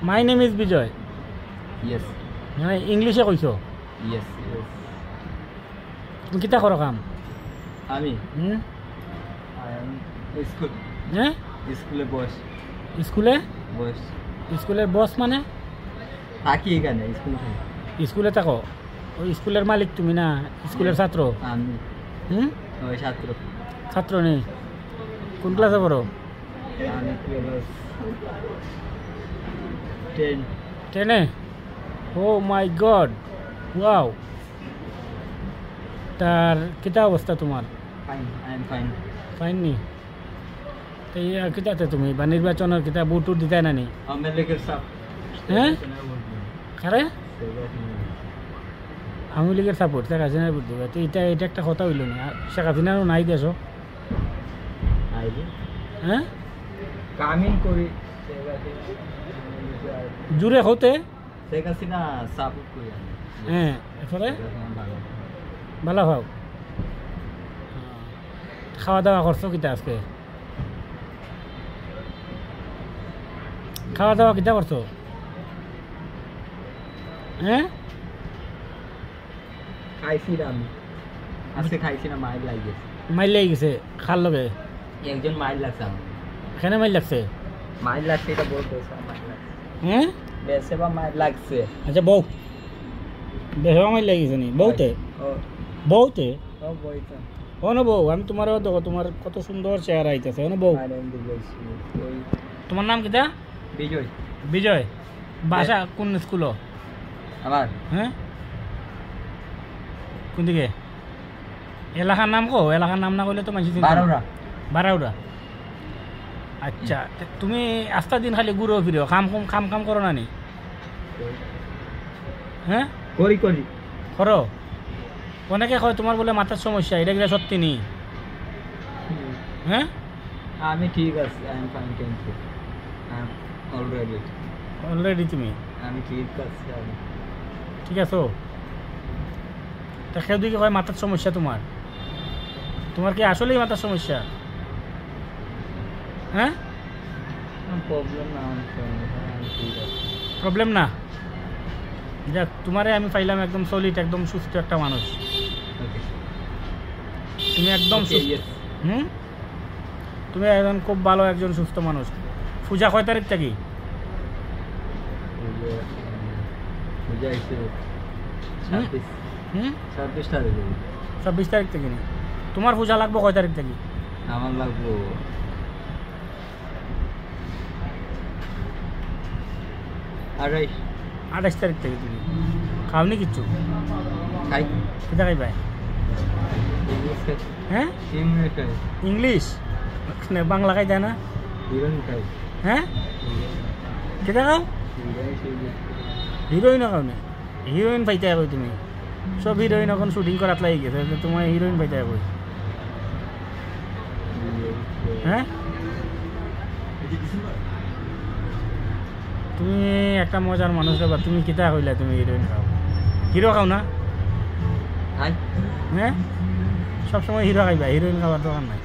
My name is Bijoy. Yes. মানে ইংলিশে কইছো? Yes. তুমি কিতা করো কাম? আমি হুম I am school. হ্যাঁ স্কুলে বস। স্কুলে? বস। স্কুলের বস মানে? থাকি এখানে স্কুলে থাকি। স্কুলে থাকো? ওই স্কুলের মালিক তুমি না স্কুলের ছাত্র? আমি ওই ছাত্র। ছাত্র নেই? কোন ক্লাসে পড়ো? আমি ক্লাস 10। 10-এ? ও মাই গড, ওয়াও। তার কিতা অবস্থা তোমার? Fine, I am fine. Fine নি? এই কিতাতে তুমি বা নির্বাচনের কিতা ভোট দিতে না নি? আমেরিকার সাপ। হ্যাঁ কারে? আওয়ামী লীগের সাপোর্ট শেখ হাসিনার ভোট দেবে? তো এটা একটা কথা হইল না, শেখ হাসিনারও নাই দেশ। হ্যাঁ কামিং করি জুড়ে হতে শেখ হাসিনা সাপোর্ট করি। হ্যাঁ এরপরে ভালো ভাও। খাওয়া দাওয়া করছো কিতা আজকে? খাওয়া দাওয়া কিতা করছো? হ্যাঁ খাইছি না আমি আজকে, খাইছি না, মাইল লাগছে। মাইল লেগে গেছে খার লগে? একজন মাইল লাগছে আমার। এখানে মাইল লাগছে? মাইল লাগছে এটা বলতে মাইল লাগছে। হ্যাঁ বেসে বা মাইল লাগছে। আচ্ছা বউ বেহা মাইল লেগেছে নি? বউতে? ও বউতে? ও বইতা ও না বউ, আমি তোমারও দেখো, তোমার কত সুন্দর চেহারা আইতেছে। ও না বউ, তোমার নাম কিতা? বিজয়। বিজয়। বাসা কোন স্কুল আমার? হ্যাঁ কোন দিকে? এলাকার নাম কো, এলাকার নাম না কইলে তো মানুষ চিনবে না। বারোরা। বারাউডা। আচ্ছা তুমি আস্তা দিন খালি ঘুরো ফিরো, কাম করো না নি? হ্যাঁ করি করি করো। অনেকে কয় তোমার বলে মাথার সমস্যা, এটা কিনা সত্যি নি? হ্যাঁ আমি ঠিক আছে, I am fine, thank you, I am already. Already তুমি আমি ঠিক আছে। আমি ঠিক আছো? তা কেউ দিকে কয় মাথার সমস্যা তোমার, তোমার কি আসলেই মাথার সমস্যা? হ্যাঁ প্রবলেম না, আমি ঠিক আছে। প্রবলেম না? যাক তোমারে আমি পাইলাম একদম সলিড, একদম সুস্থ একটা মানুষ। তুমি একদম সুস্থ। তুমি একজন খুব ভালো একজন সুস্থ মানুষ। পূজা কয় তারিখ থাকি? 26 তারিখ থেকে। তোমার পূজা লাগবো কয় তারিখ থেকে? আমার লাগবো 28 তারিখ থেকে। তুমি খাওনি কিচ্ছু? খাই। কিতা খাই ভাই? হ্যাঁ ইংলিশ বাংলা খাই যায় না? হিরোইন খাই। হ্যাঁ কিতা খাও? হিরোইন খাও না? হিরোইন পাইতে কই তুমি? সব হিরোইন এখন শুটিং করাত লাগি গেছে, তোমার হিরোইন পাইতে কই? হ্যাঁ তুমি একটা মজার মানুষ রে, তুমি কিতা কইলা তুমি হিরোইন খাও? হিরো খাও না? খাই। হ্যাঁ সবসময় হিরো খাইবা, হিরোইন খাওয়ার দরকার নাই।